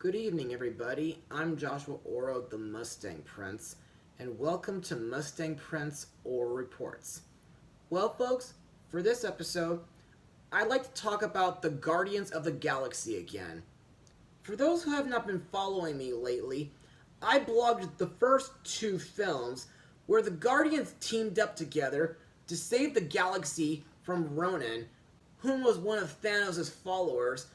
Good evening, everybody. I'm Joshua Orro, the Mustang Prince, and welcome to Mustang Prince Orro Reports. Well, folks, for this episode, I'd like to talk about the Guardians of the Galaxy again. For those who have not been following me lately, I blogged the first two films where the Guardians teamed up together to save the galaxy from Ronan, whom was one of Thanos' followers,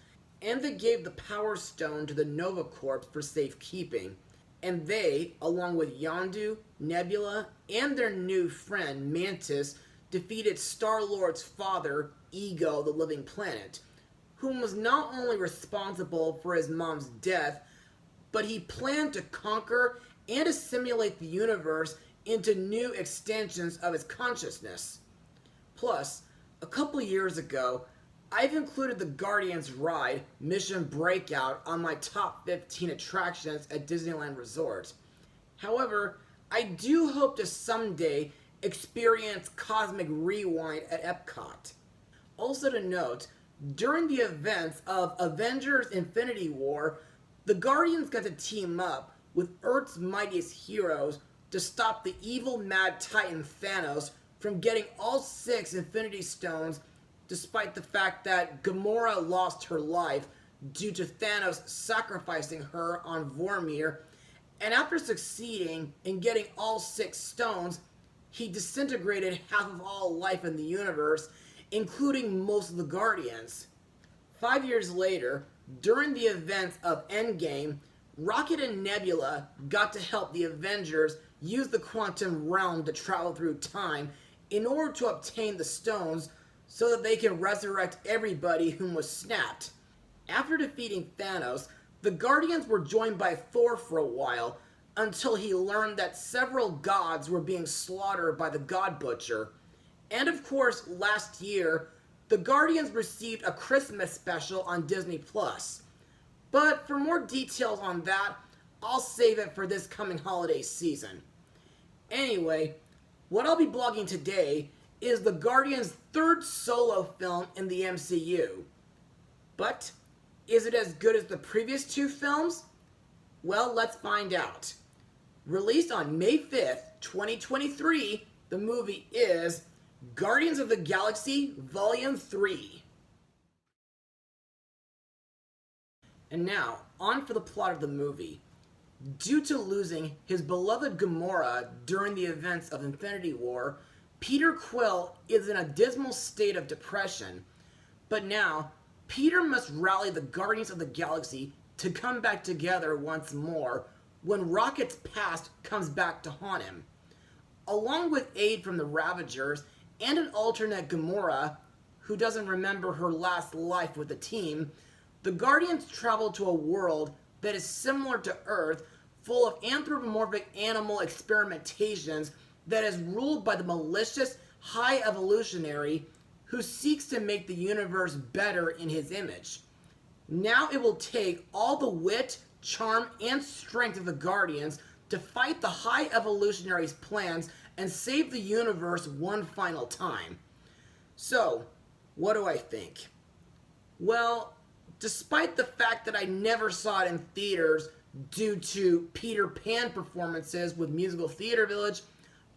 and they gave the Power Stone to the Nova Corps for safekeeping. And they, along with Yondu, Nebula, and their new friend Mantis, defeated Star-Lord's father, Ego the Living Planet, whom was not only responsible for his mom's death, but he planned to conquer and assimilate the universe into new extensions of its consciousness. Plus, a couple years ago, I've included the Guardians ride, Mission Breakout, on my top 15 attractions at Disneyland Resort. However, I do hope to someday experience Cosmic Rewind at Epcot. Also to note, during the events of Avengers Infinity War, the Guardians got to team up with Earth's mightiest heroes to stop the evil Mad Titan Thanos from getting all 6 Infinity Stones, despite the fact that Gamora lost her life due to Thanos sacrificing her on Vormir, and after succeeding in getting all 6 stones, he disintegrated half of all life in the universe, including most of the Guardians. 5 years later, during the events of Endgame, Rocket and Nebula got to help the Avengers use the quantum realm to travel through time in order to obtain the stones so that they can resurrect everybody whom was snapped. After defeating Thanos, the Guardians were joined by Thor for a while until he learned that several gods were being slaughtered by the God Butcher. And of course, last year, the Guardians received a Christmas special on Disney+. But for more details on that, I'll save it for this coming holiday season. Anyway, what I'll be blogging today is the Guardians' third solo film in the MCU. But, is it as good as the previous 2 films? Well, let's find out. Released on May 5th, 2023, the movie is Guardians of the Galaxy Volume 3. And now, on for the plot of the movie. Due to losing his beloved Gamora during the events of Infinity War, Peter Quill is in a dismal state of depression. But now, Peter must rally the Guardians of the Galaxy to come back together once more when Rocket's past comes back to haunt him. Along with aid from the Ravagers and an alternate Gamora, who doesn't remember her last life with the team, the Guardians travel to a world that is similar to Earth, full of anthropomorphic animal experimentations that is ruled by the malicious High Evolutionary, who seeks to make the universe better in his image. Now it will take all the wit, charm, and strength of the Guardians to fight the High Evolutionary's plans and save the universe one final time. So, what do I think? Well, despite the fact that I never saw it in theaters due to Peter Pan performances with Musical Theater Village,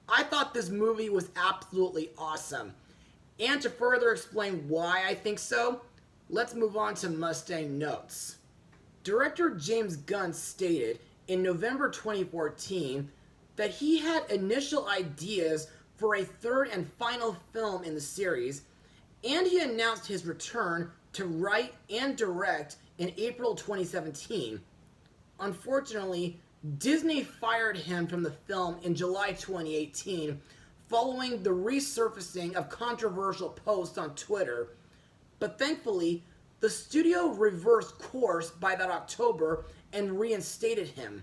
I thought this movie was absolutely awesome. And to further explain why I think so, let's move on to Mustang notes. Director James Gunn stated in November 2014 that he had initial ideas for a third and final film in the series, and he announced his return to write and direct in April 2017. Unfortunately, Disney fired him from the film in July 2018 following the resurfacing of controversial posts on Twitter, but thankfully, the studio reversed course by that October and reinstated him.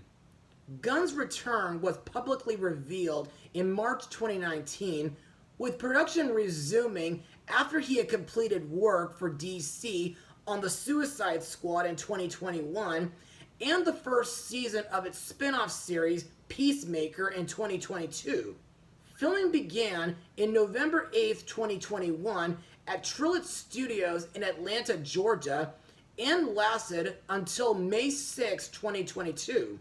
Gunn's return was publicly revealed in March 2019, with production resuming after he had completed work for DC on the Suicide Squad in 2021 and the first season of its spin-off series Peacemaker in 2022. Filming began in November 8th, 2021 at Trillet Studios in Atlanta, Georgia, and lasted until May 6, 2022.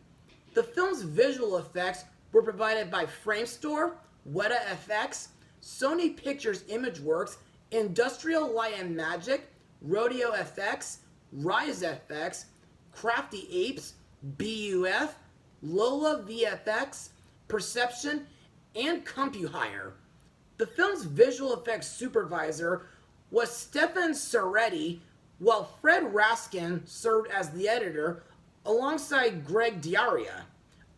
The film's visual effects were provided by Framestore, Weta FX, Sony Pictures Imageworks, Industrial Light and Magic, Rodeo FX, Rise FX, Crafty Apes, BUF, Lola VFX, Perception, and CompuHire. The film's visual effects supervisor was Stefan Soretti, while Fred Raskin served as the editor alongside Greg Diaria.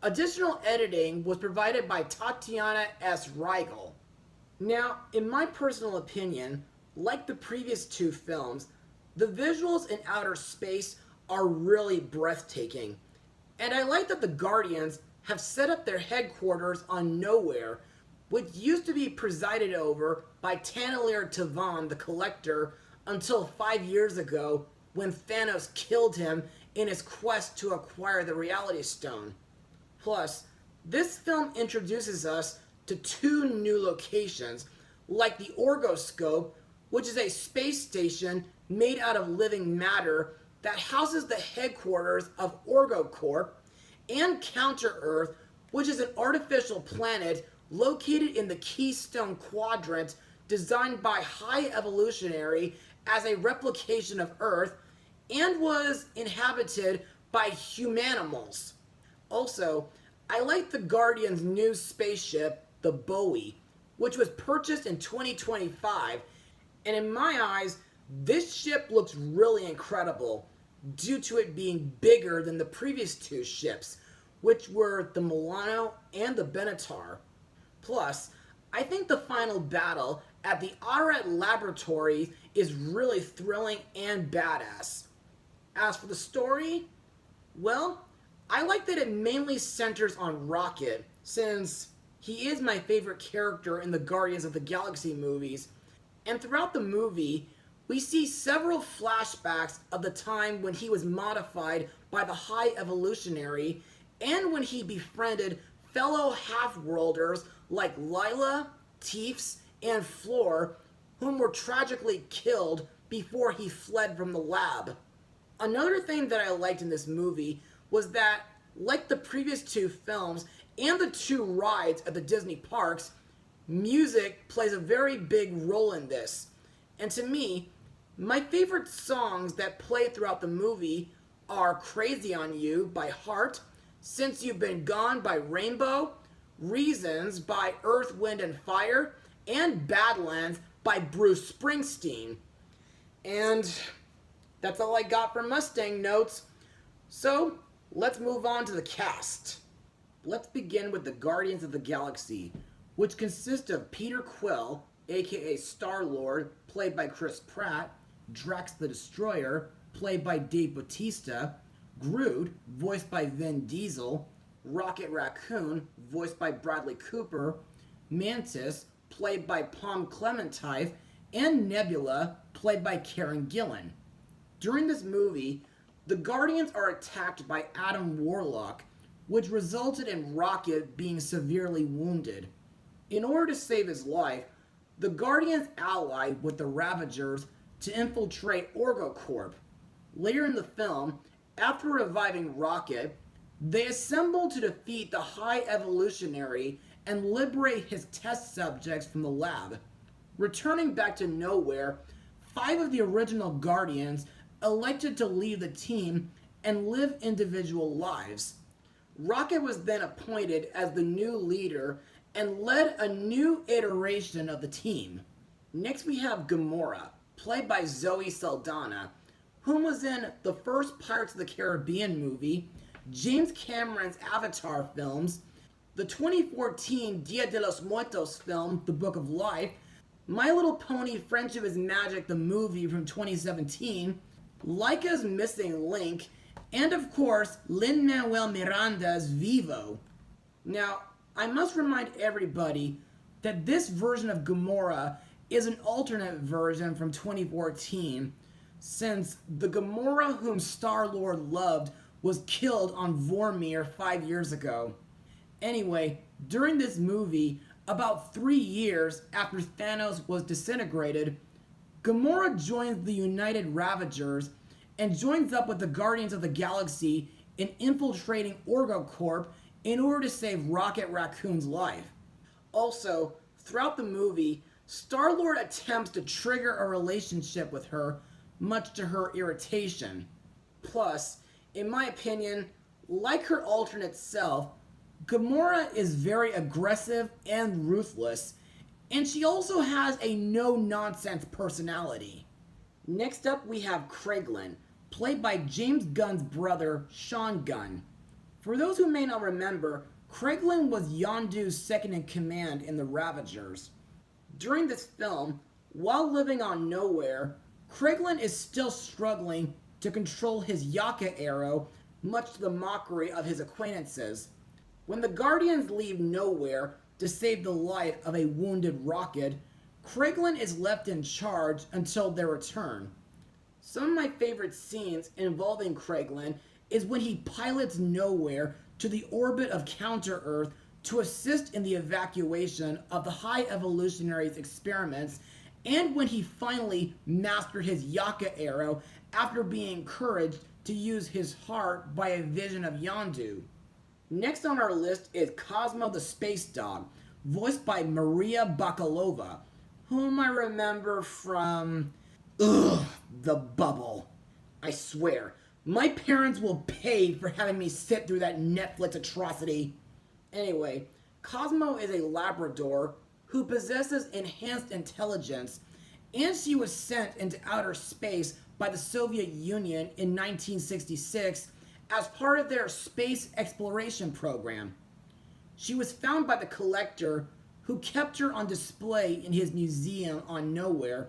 Additional editing was provided by Tatiana S. Reigel. Now, in my personal opinion, like the previous two films, the visuals in outer space are really breathtaking. And I like that the Guardians have set up their headquarters on Nowhere, which used to be presided over by Taneleer Tavan the Collector until 5 years ago when Thanos killed him in his quest to acquire the Reality Stone. Plus, this film introduces us to two new locations, like the Orgoscope, which is a space station made out of living matter that houses the headquarters of Orgo Corp, and Counter-Earth, which is an artificial planet located in the Keystone Quadrant designed by High Evolutionary as a replication of Earth and was inhabited by humanimals. Also, I like the Guardians' new spaceship, the Bowie, which was purchased in 2025, and in my eyes, this ship looks really incredible due to it being bigger than the previous two ships, which were the Milano and the Benatar. Plus, I think the final battle at the Aret Laboratory is really thrilling and badass. As for the story, well, I like that it mainly centers on Rocket, since he is my favorite character in the Guardians of the Galaxy movies, and throughout the movie, we see several flashbacks of the time when he was modified by the High Evolutionary and when he befriended fellow half-worlders like Lila, Teefs, and Floor, whom were tragically killed before he fled from the lab. Another thing that I liked in this movie was that, like the previous two films and the two rides at the Disney parks, music plays a very big role in this. And to me, my favorite songs that play throughout the movie are Crazy on You by Heart, Since You've Been Gone by Rainbow, Reasons by Earth, Wind, and Fire, and Badlands by Bruce Springsteen. And that's all I got for Mustang notes. So, let's move on to the cast. Let's begin with the Guardians of the Galaxy, which consist of Peter Quill, aka Star-Lord, played by Chris Pratt, Drax the Destroyer, played by Dave Bautista, Groot, voiced by Vin Diesel, Rocket Racoon, voiced by Bradley Cooper, Mantis, played by Palm Clementine, and Nebula, played by Karen Gillan. During this movie, the Guardians are attacked by Adam Warlock, which resulted in Rocket being severely wounded. In order to save his life, the Guardians allied with the Ravagers to infiltrate Orgo Corp. Later in the film, after reviving Rocket, they assemble to defeat the High Evolutionary and liberate his test subjects from the lab. Returning back to Nowhere, 5 of the original Guardians elected to leave the team and live individual lives. Rocket was then appointed as the new leader and led a new iteration of the team. Next we have Gamora, played by Zoe Saldana, whom was in the first Pirates of the Caribbean movie, James Cameron's Avatar films, the 2014 Dia de los Muertos film, The Book of Life, My Little Pony Friendship is Magic, the movie from 2017, Laika's Missing Link, and of course, Lin-Manuel Miranda's Vivo. Now, I must remind everybody that this version of Gamora is an alternate version from 2014, since the Gamora whom Star-Lord loved was killed on Vormir 5 years ago. Anyway, during this movie, about 3 years after Thanos was disintegrated, Gamora joins the United Ravagers and joins up with the Guardians of the Galaxy in infiltrating Orro Corp in order to save Rocket Racoon's life. Also, throughout the movie, Star-Lord attempts to trigger a relationship with her, much to her irritation. Plus, in my opinion, like her alternate self, Gamora is very aggressive and ruthless, and she also has a no-nonsense personality. Next up, we have Kraglin, played by James Gunn's brother, Sean Gunn. For those who may not remember, Kraglin was Yondu's second-in-command in the Ravagers. During this film, while living on Nowhere, Kraglin is still struggling to control his Yaka arrow, much to the mockery of his acquaintances. When the Guardians leave Nowhere to save the life of a wounded Rocket, Kraglin is left in charge until their return. Some of my favorite scenes involving Kraglin is when he pilots Nowhere to the orbit of Counter-Earth to assist in the evacuation of the High Evolutionary's experiments, and when he finally mastered his Yaka arrow after being encouraged to use his heart by a vision of Yondu. Next on our list is Cosmo the Space Dog, voiced by Maria Bakalova, whom I remember from... The Bubble. I swear, my parents will pay for having me sit through that Netflix atrocity. Anyway, Cosmo is a Labrador who possesses enhanced intelligence, and she was sent into outer space by the Soviet Union in 1966 as part of their space exploration program. She was found by the Collector, who kept her on display in his museum on Nowhere,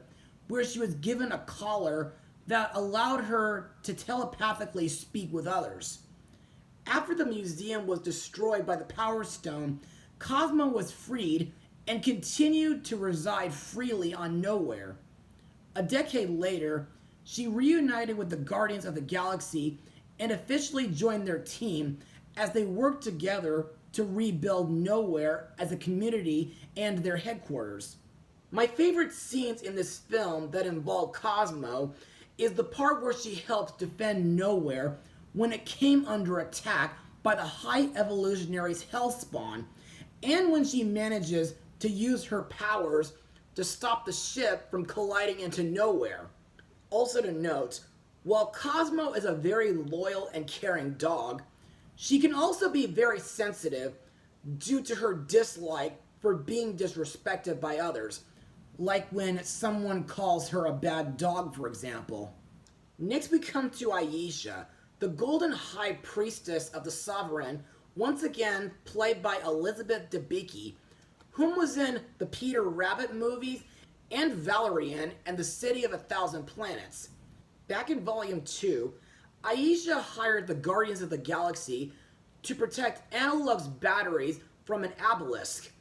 where she was given a collar that allowed her to telepathically speak with others. After the museum was destroyed by the Power Stone, Cosmo was freed and continued to reside freely on Nowhere. A decade later, she reunited with the Guardians of the Galaxy and officially joined their team as they worked together to rebuild Nowhere as a community and their headquarters. My favorite scenes in this film that involve Cosmo is the part where she helps defend Nowhere when it came under attack by the High Evolutionary's Hellspawn, and when she manages to use her powers to stop the ship from colliding into Nowhere. Also to note, while Cosmo is a very loyal and caring dog, she can also be very sensitive due to her dislike for being disrespected by others, like when someone calls her a bad dog, for example. Next we come to Aisha, the Golden High Priestess of the Sovereign, once again played by Elizabeth Debicki, whom was in the Peter Rabbit movies and Valerian and the City of a Thousand Planets. Back in Volume 2, Aisha hired the Guardians of the Galaxy to protect Analog's batteries from an obelisk.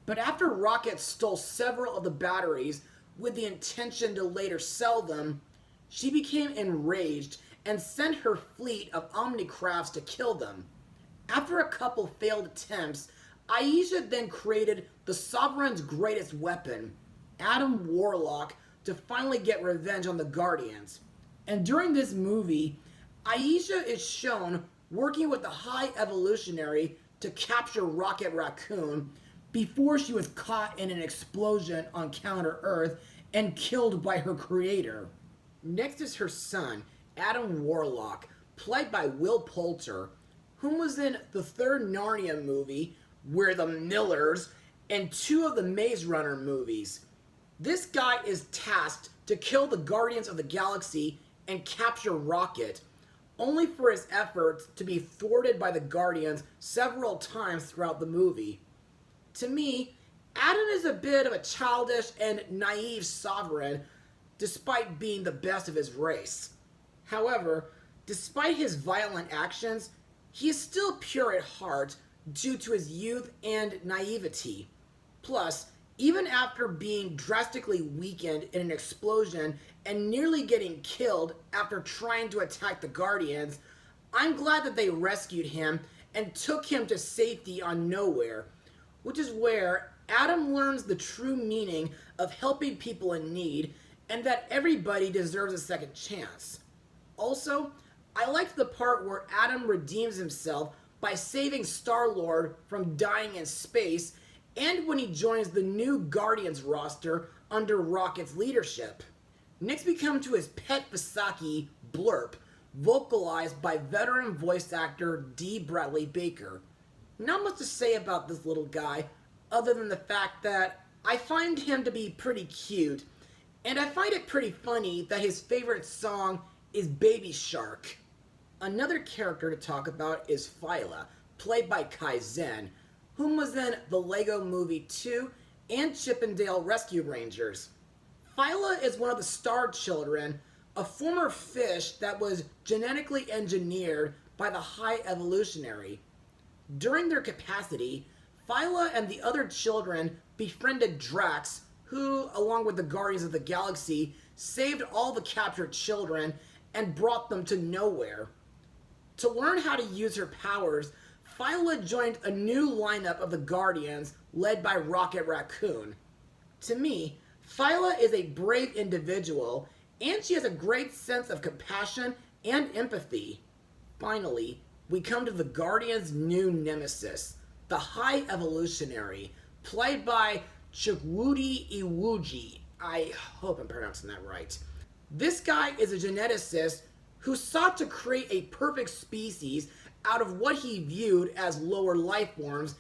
But after Rocket stole several of the batteries with the intention to later sell them, she became enraged and sent her fleet of Omnicrafts to kill them. After a couple failed attempts, Aisha then created the Sovereign's greatest weapon, Adam Warlock, to finally get revenge on the Guardians. And during this movie, Aisha is shown working with the High Evolutionary to capture Rocket Racoon before she was caught in an explosion on Counter-Earth and killed by her creator. Next is her son, Adam Warlock, played by Will Poulter, whom was in the third Narnia movie, We're the Millers, and 2 of the Maze Runner movies. This guy is tasked to kill the Guardians of the Galaxy and capture Rocket, only for his efforts to be thwarted by the Guardians several times throughout the movie. To me, Adam is a bit of a childish and naive sovereign, despite being the best of his race. However, despite his violent actions, he is still pure at heart due to his youth and naivety. Plus, even after being drastically weakened in an explosion and nearly getting killed after trying to attack the Guardians, I'm glad that they rescued him and took him to safety on Nowhere, which is where Adam learns the true meaning of helping people in need and that everybody deserves a second chance. Also, I liked the part where Adam redeems himself by saving Star-Lord from dying in space, and when he joins the new Guardians roster under Rocket's leadership. Next we come to his pet Visaki, Blurp, vocalized by veteran voice actor D. Bradley Baker. Not much to say about this little guy, other than the fact that I find him to be pretty cute, and I find it pretty funny that his favorite song is Baby Shark. Another character to talk about is Phyla, played by Kai Zen, whom was in the Lego Movie 2 and Chippendale Rescue Rangers. Phyla is one of the Star Children, a former fish that was genetically engineered by the High Evolutionary. During their capacity, Phyla and the other children befriended Drax, who, along with the Guardians of the Galaxy, saved all the captured children and brought them to nowhere. To learn how to use her powers, Phyla joined a new lineup of the Guardians led by Rocket Racoon. To me, Phyla is a brave individual, and she has a great sense of compassion and empathy. Finally, we come to the Guardians' new nemesis, the High Evolutionary, played by Chukwudi Iwuji. I hope I'm pronouncing that right. This guy is a geneticist who sought to create a perfect species out of what he viewed as lower life forms,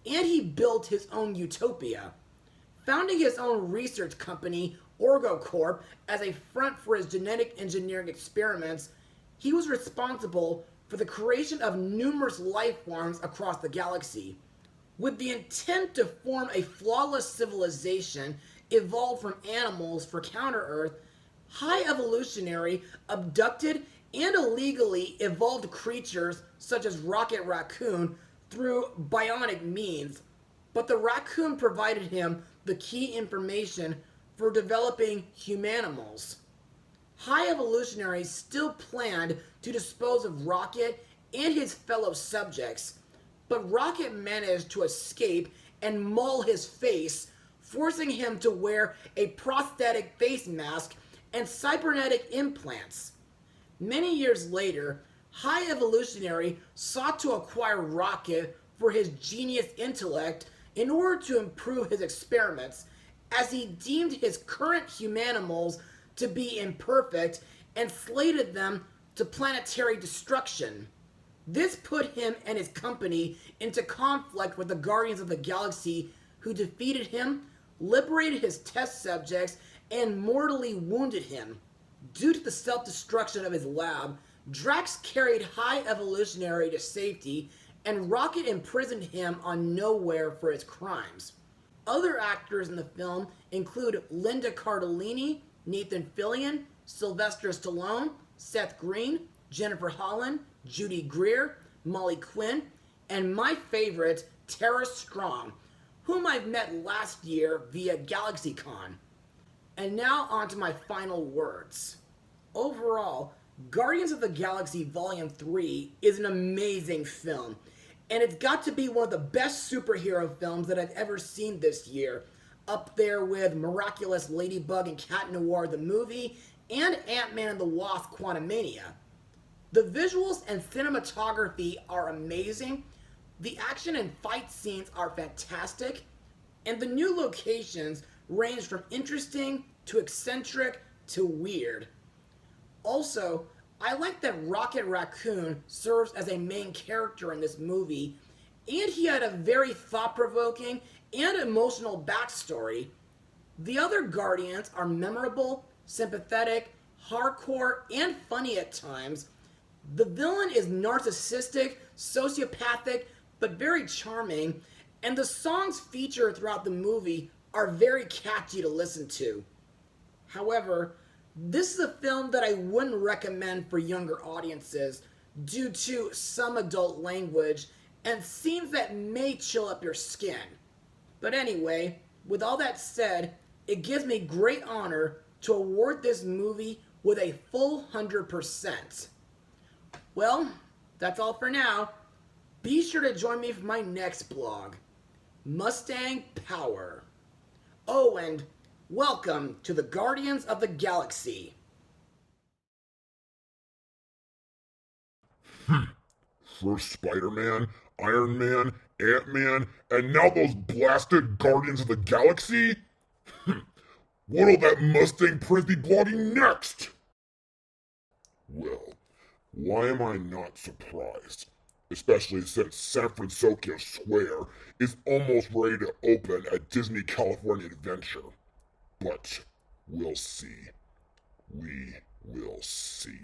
and he built his own utopia. Founding his own research company, Orro Corp, as a front for his genetic engineering experiments, he was responsible for the creation of numerous life forms across the galaxy. With the intent to form a flawless civilization evolved from animals for Counter-Earth, High Evolutionary abducted and illegally evolved creatures such as Rocket Racoon through bionic means, but the raccoon provided him the key information for developing humanimals. High Evolutionary still planned to dispose of Rocket and his fellow subjects, but Rocket managed to escape and maul his face, forcing him to wear a prosthetic face mask and cybernetic implants. Many years later, High Evolutionary sought to acquire Rocket for his genius intellect in order to improve his experiments, as he deemed his current humanimals to be imperfect and slated them to planetary destruction. This put him and his company into conflict with the Guardians of the Galaxy, who defeated him, liberated his test subjects, and mortally wounded him. Due to the self-destruction of his lab, Drax carried High Evolutionary to safety, and Rocket imprisoned him on Nowhere for his crimes. Other actors in the film include Linda Cardellini, Nathan Fillion, Sylvester Stallone, Seth Green, Jennifer Holland, Judy Greer, Molly Quinn, and my favorite, Tara Strong, whom I've met last year via GalaxyCon. And now on to my final words. Overall, Guardians of the Galaxy Volume 3 is an amazing film, and it's got to be one of the best superhero films that I've ever seen this year, up there with Miraculous Ladybug and Cat Noir the movie, and Ant-Man and the Wasp Quantumania. The visuals and cinematography are amazing, the action and fight scenes are fantastic, and the new locations range from interesting to eccentric to weird. Also, I like that Rocket Racoon serves as a main character in this movie, and he had a very thought-provoking and emotional backstory. The other Guardians are memorable, sympathetic, hardcore, and funny at times. The villain is narcissistic, sociopathic, but very charming, and the songs featured throughout the movie are very catchy to listen to. However, this is a film that I wouldn't recommend for younger audiences due to some adult language and scenes that may chill up your skin. But anyway, with all that said, it gives me great honor to award this movie with a full 100%. Well, that's all for now. Be sure to join me for my next blog, Mustang Power. Oh, and welcome to the Guardians of the Galaxy. First Spider-Man, Iron Man, Ant-Man, and now those blasted Guardians of the Galaxy? What'll that Mustang Prince be blogging next? Well, why am I not surprised? Especially since San Francisco Square is almost ready to open at Disney California Adventure. But we'll see. We will see.